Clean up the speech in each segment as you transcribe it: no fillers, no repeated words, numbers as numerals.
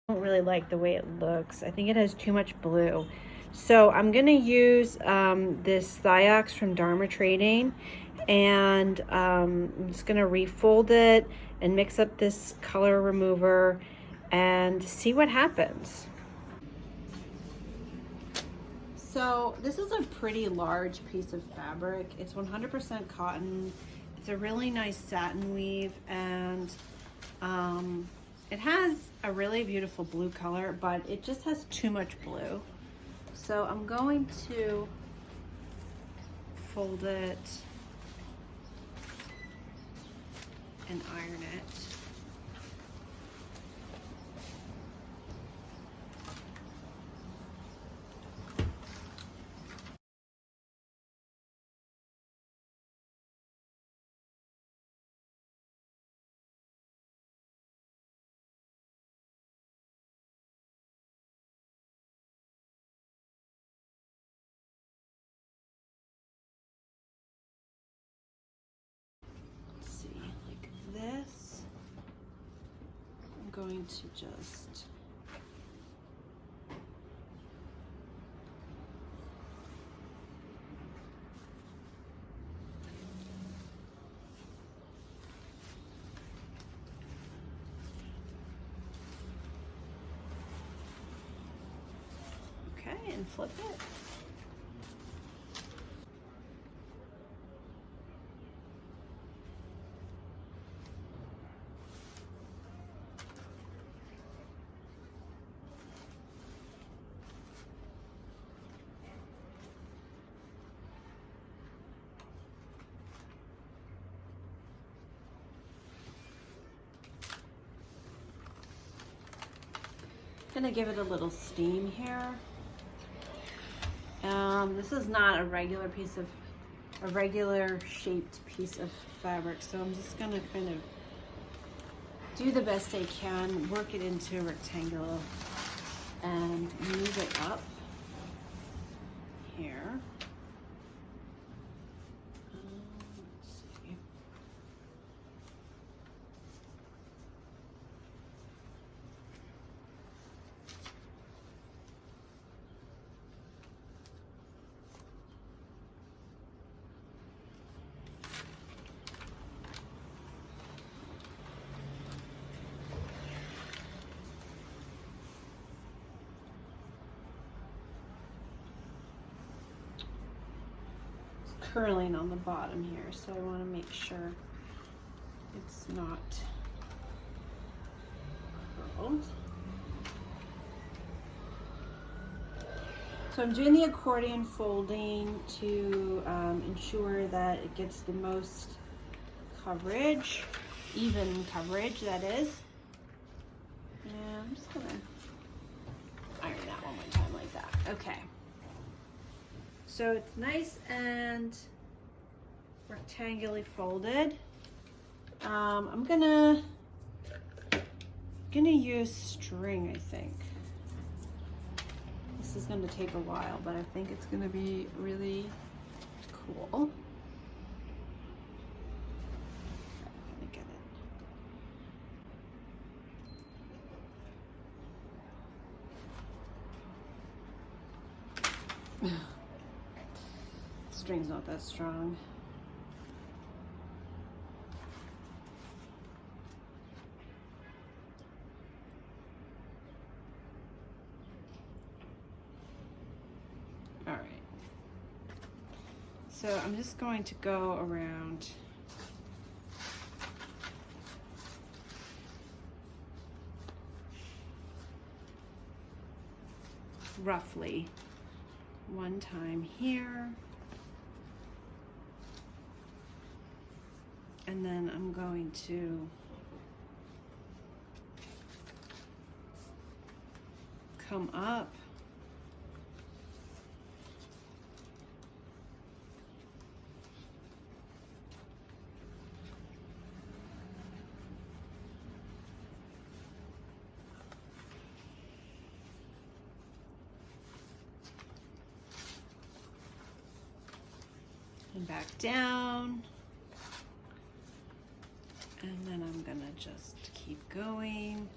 I don't really like the way it looks. I think it has too much blue. So I'm gonna use this thiox from Dharma Trading, and I'm just gonna refold it and mix up this color remover and see what happens. So this is a pretty large piece of fabric. It's 100% cotton. It's a really nice satin weave, and it has a really beautiful blue color, but it just has too much blue. So I'm going to fold it and iron it. This, I'm going to just and flip it. Gonna give it a little steam here. This is not a regular shaped piece of fabric, so I'm just gonna kind of do the best I can, work it into a rectangle and move it up here. Let's see. Curling on the bottom here, so I want to make sure it's not curled. So I'm doing the accordion folding to ensure that it gets the most coverage, even coverage that is. And I'm just gonna iron that one more time like that. Okay. So it's nice and rectangularly folded. I'm gonna use string, I think. This is gonna take a while, but I think it's gonna be really cool. Let me get it. String's not that strong. All right. So I'm just going to go around roughly one time here. And then I'm going to come up and back down. And then I'm gonna just keep going.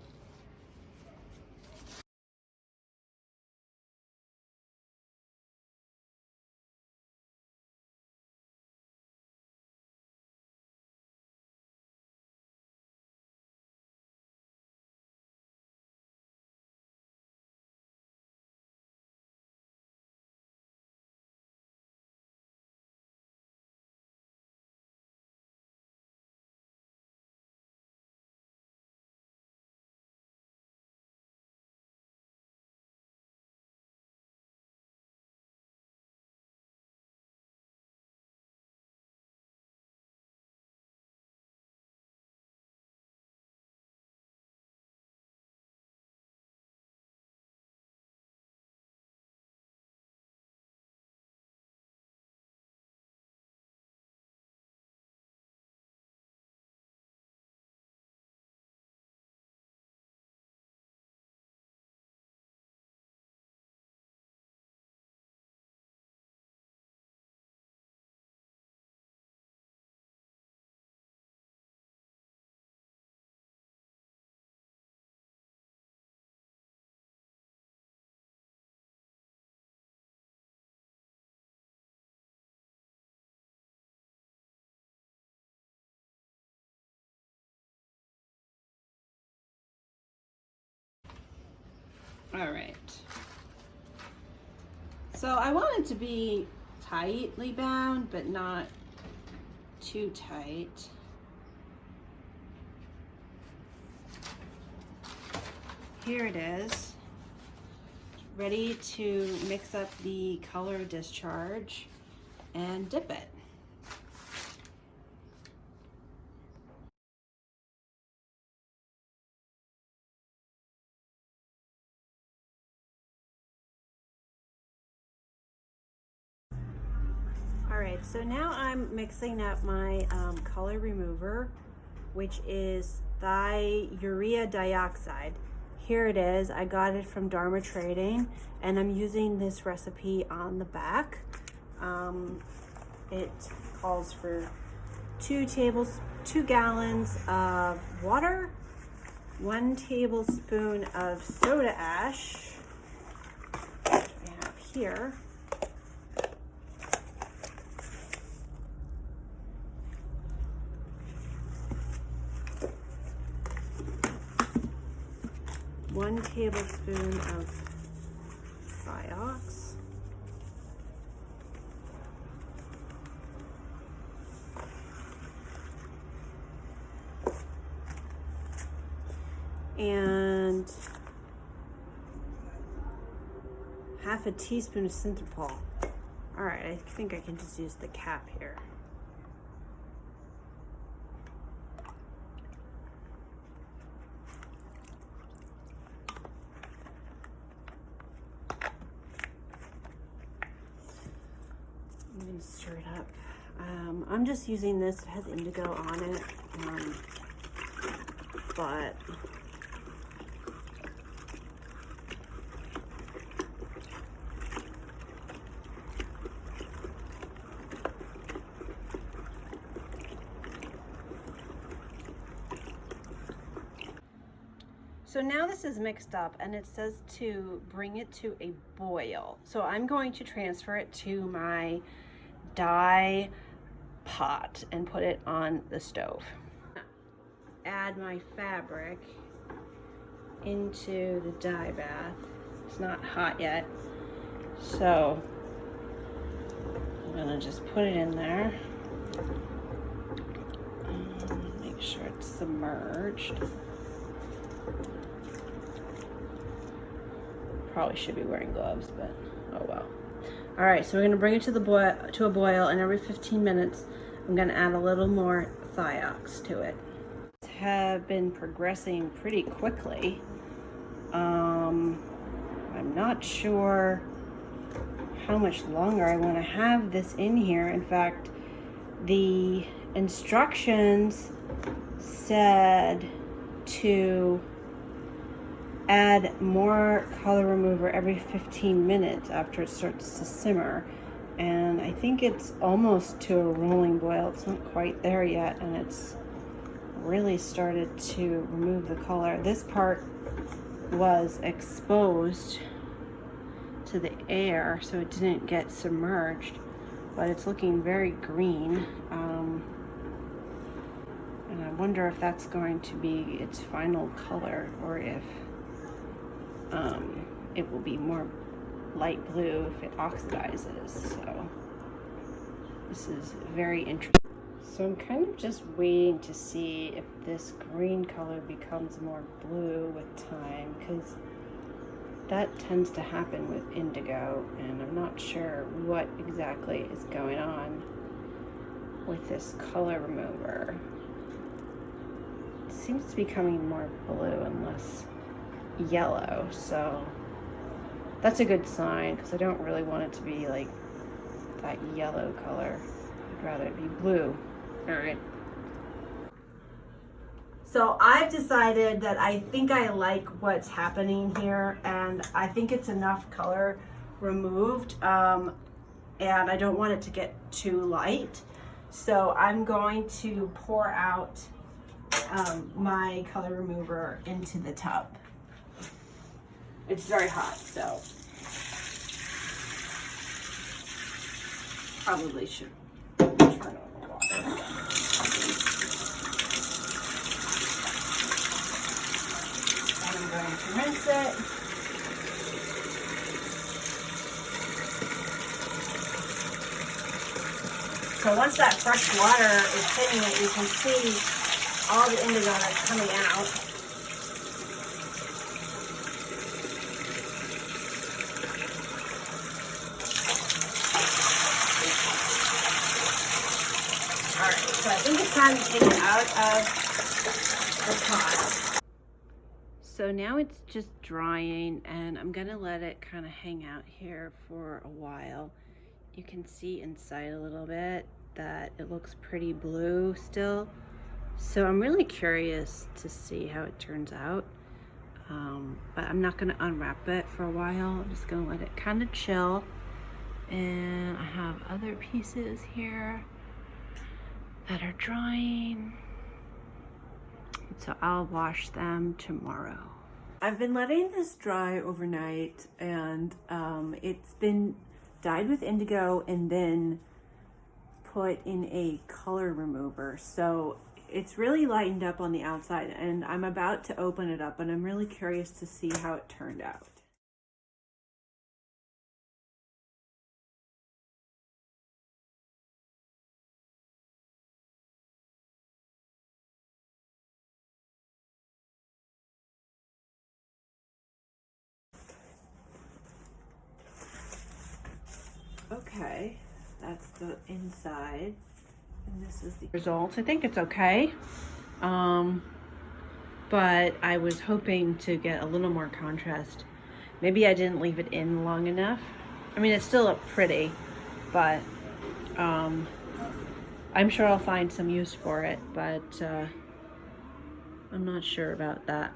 All right. So I want it to be tightly bound, but not too tight. Here it is, ready to mix up the color discharge and dip it. All right, so now I'm mixing up my color remover, which is thiourea dioxide. Here it is. I got it from Dharma Trading, and I'm using this recipe on the back. It calls for 2 gallons of water, 1 tablespoon of soda ash, which I have here. One tablespoon of thiox, and half a teaspoon of synthropol. All right, I think I can just use the cap here. I'm gonna stir it up. I'm just using this. It has indigo on it, but so now this is mixed up, and it says to bring it to a boil. So I'm going to transfer it to my dye pot and put it on the stove. Add my fabric into the dye bath. It's not hot yet, so I'm gonna just put it in there. Make sure it's submerged. Probably should be wearing gloves, but oh well. All right, so we're gonna bring it to a boil, and every 15 minutes, I'm gonna add a little more thiox to it. Have been progressing pretty quickly. I'm not sure how much longer I want to have this in here. In fact, the instructions said to add more color remover every 15 minutes after it starts to simmer, and I think it's almost to a rolling boil. It's not quite there yet, and it's really started to remove the color. This part was exposed to the air, so it didn't get submerged, but it's looking very green, and I wonder if that's going to be its final color, or if it will be more light blue if it oxidizes. So this is very interesting. So I'm kind of just waiting to see if this green color becomes more blue with time, because that tends to happen with indigo, and I'm not sure what exactly is going on with this color remover. It seems to be becoming more blue and less yellow, so that's a good sign, because I don't really want it to be like that yellow color. I'd rather it be blue. All right. So I've decided that I think I like what's happening here, and I think it's enough color removed, and I don't want it to get too light. So I'm going to pour out my color remover into the tub. It's very hot, so probably should turn on the water. I'm going to rinse it. once that fresh water is hitting it, you can see all the indigo that's coming out. Alright, so I think it's time to take it out of the pot. So now it's just drying, and I'm gonna let it kind of hang out here for a while. You can see inside a little bit that it looks pretty blue still. So I'm really curious to see how it turns out. But I'm not gonna unwrap it for a while. I'm just gonna let it kind of chill. And I have other pieces here that are drying. So I'll wash them tomorrow. I've been letting this dry overnight, and it's been dyed with indigo and then put in a color remover. So it's really lightened up on the outside, and I'm about to open it up, and I'm really curious to see how it turned out. Okay, that's the inside, and this is the results. I think it's okay, but I was hoping to get a little more contrast. Maybe I didn't leave it in long enough. I mean, it still looked pretty, but I'm sure I'll find some use for it, but I'm not sure about that.